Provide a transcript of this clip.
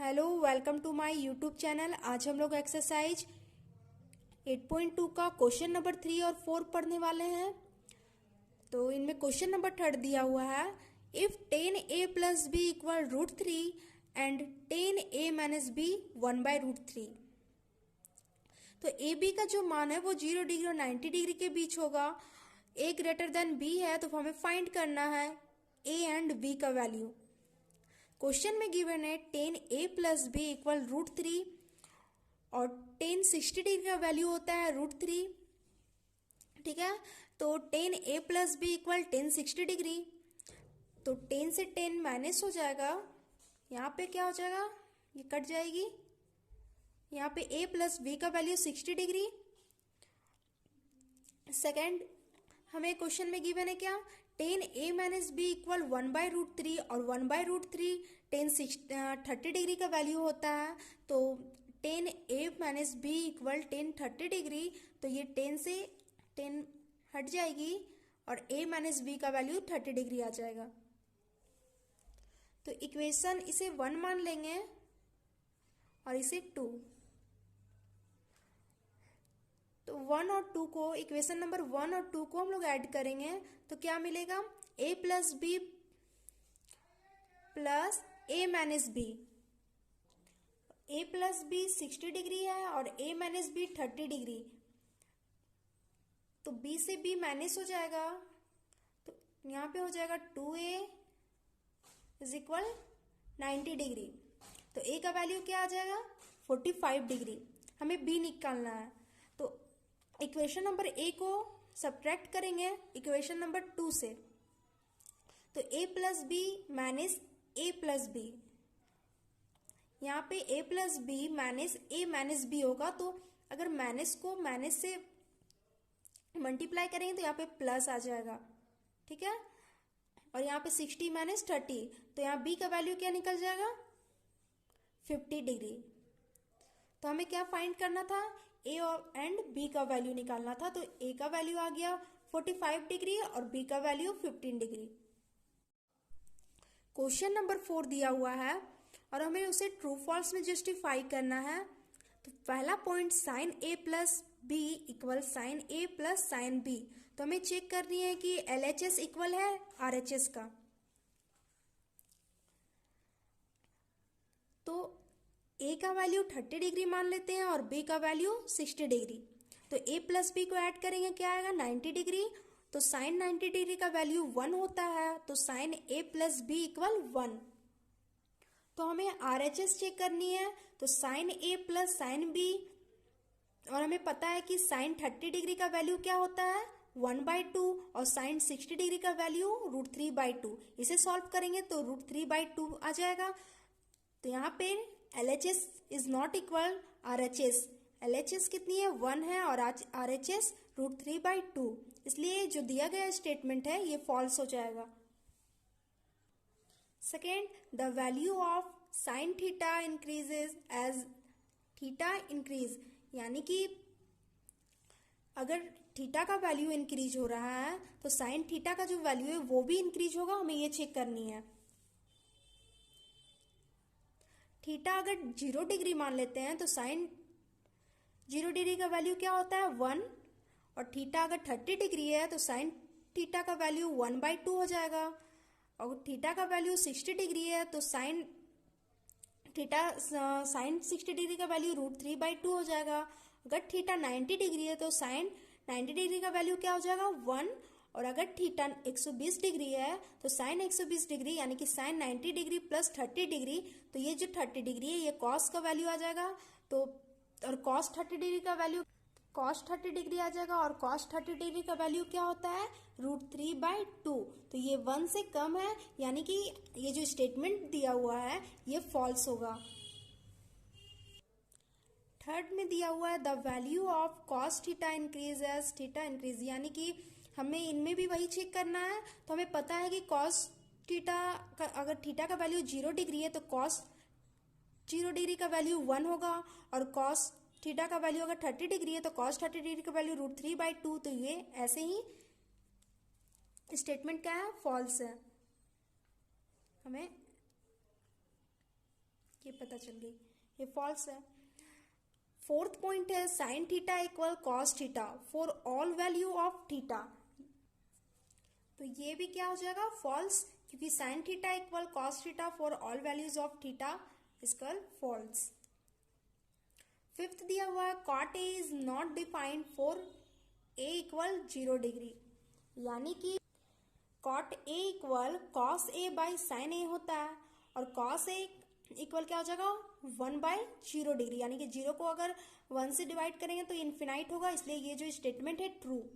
Hello, welcome to my YouTube channel. आज हम लोग एक्सरसाइज 8.2 का क्वेश्चन नंबर 3 और 4 पढ़ने वाले हैं। तो इनमें क्वेश्चन नंबर 3 दिया हुआ है, if 10a plus B equal √3 and 10a minus B 1/√3। तो ए बी का जो मान है वो 0 डिग्री और 90 डिग्री के बीच होगा। a ग्रेटर देन b है, तो हमें फाइंड करना है a एंड b का वैल्यू। क्वेश्चन में गिवन है 10a प्लस बी इक्वल √3 और 10 60 डिग्री का वैल्यू होता है √3। ठीक है, तो 10a plus B equal 10 60 degree. तो 10 से 10 माइनस हो जाएगा, यहाँ पे क्या हो जाएगा, ये कट जाएगी। यहाँ पे a प्लस बी का वैल्यू 60 डिग्री। सेकेंड, हमें क्वेश्चन में गिवन है क्या, 10a माइनस बी इक्वल 1/√3 और 1/√3 30 डिग्री का वैल्यू होता है। तो 10a minus B equal 30 degree, तो ये 10 से 10 हट जाएगी और a माइनस बी का वैल्यू 30 डिग्री आ जाएगा। तो इक्वेशन इसे 1 मान लेंगे और इसे 2। तो 1 और 2 को, इक्वेशन नंबर 1 और 2 को हम लोग ऐड करेंगे तो क्या मिलेगा, a plus B plus a minus B. a plus B 60 degree है और a माइनस बी 30 डिग्री, तो b से b माइनस हो जाएगा। तो यहाँ पे हो जाएगा 2a इज इक्वल 90 डिग्री। तो a का वैल्यू क्या आ जाएगा, 45 डिग्री। हमें b निकालना है, तो इक्वेशन नंबर a को सब्ट्रैक्ट करेंगे इक्वेशन नंबर 2 से। तो a plus B minus a plus B, यहाँ पे a plus B minus a minus B होगा। तो अगर माइनस को माइनस से मल्टीप्लाई करेंगे तो यहाँ पे प्लस आ जाएगा। ठीक है, और यहाँ पे 60 माइनस 30, तो यहाँ b का वैल्यू क्या निकल जाएगा, 50 डिग्री। तो हमें क्या फाइंड करना था, a और एंड b का वैल्यू निकालना था। तो a का वैल्यू आ गया 45 डिग्री और b का वैल्यू 15 डिग्री। क्वेश्चन नंबर 4 दिया हुआ है और हमें उसे ट्रू फॉल्स में जस्टिफाई करना है। तो पहला point, sine a plus B equal sine a plus sine B. तो हमें चेक करनी है कि LHS इक्वल है RHS का। तो a का वैल्यू 30 डिग्री मान लेते हैं और b का वैल्यू 60 डिग्री। तो a प्लस बी को ऐड करेंगे, क्या आएगा, 90 डिग्री। तो साइन 90 डिग्री का वैल्यू 1 होता है, तो sine a plus B equal 1। तो हमें RHS चेक करनी है। तो sine a plus sine b, और हमें पता है कि साइन 30 डिग्री का वैल्यू क्या होता है, 1/2, और साइन 60 डिग्री का वैल्यू √3/2। इसे सॉल्व करेंगे तो √3/2 आ जाएगा। तो यहाँ पे LHS is not equal RHS। LHS कितनी है, 1 है, और RHS √3/2। इसलिए जो दिया गया स्टेटमेंट है ये फॉल्स हो जाएगा। Second, the value of sine theta increases as theta increase, यानी कि अगर थीटा का वैल्यू इंक्रीज हो रहा है तो साइन थीटा का जो वैल्यू है वो भी इंक्रीज होगा। हमें ये चेक करनी है। थीटा अगर 0 डिग्री मान लेते हैं तो साइन 0 डिग्री का वैल्यू क्या होता है, 1, और थीटा अगर 30 डिग्री है तो साइन थीटा का वैल्यू 1/2 हो जाएगा। और थीटा का वैल्यू 60 डिग्री है तो साइन 60 डिग्री का वैल्यू √3/2 हो जाएगा। अगर थीटा 90 डिग्री है तो साइन 90 डिग्री का वैल्यू क्या हो जाएगा, 1, और अगर थीटा 120 डिग्री है तो साइन 120 डिग्री, यानी कि साइन 90 डिग्री प्लस 30 डिग्री, तो ये जो 30 डिग्री है ये कॉस का वैल्यू आ जाएगा। तो और कॉस 30 डिग्री का वैल्यू कॉस 30 डिग्री आ जाएगा, और कॉस 30 डिग्री का वैल्यू क्या होता है, √3/2। तो ये 1 से कम है, यानी कि ये जो स्टेटमेंट दिया हुआ है ये फॉल्स होगा। थर्ड में दिया हुआ है, the value of cos theta increase as theta increase, यानी कि हमें इनमें भी वही चेक करना है। तो हमें पता है कि कॉस थीटा का, अगर थीटा का वैल्यू 0 डिग्री है तो कॉस 0 डिग्री का वैल्यू 1 होगा, और कॉस थीटा का वैल्यू अगर 30 डिग्री है तो कॉस 30 डिग्री का वैल्यू √3/2। तो ये ऐसे ही स्टेटमेंट क्या है, फॉल्स है। हमें ये पता चल गई, ये फॉल्स है। फोर्थ पॉइंट है sine theta equal cos theta for all value of theta. तो ये भी क्या हो जाएगा, फॉल्स, क्योंकि sine theta equal cos theta for all values of theta इसका फॉल्स। फिफ्थ दिया हुआ है cot A is not defined for A equal 0 degree, यानी कि cot A equal cos A by sine A होता है, और कॉस ए इक्वल क्या हो जाएगा 1/0 डिग्री, यानी कि 0 को अगर 1 से डिवाइड करेंगे तो इन्फिनाइट होगा, इसलिए ये जो स्टेटमेंट है ट्रू।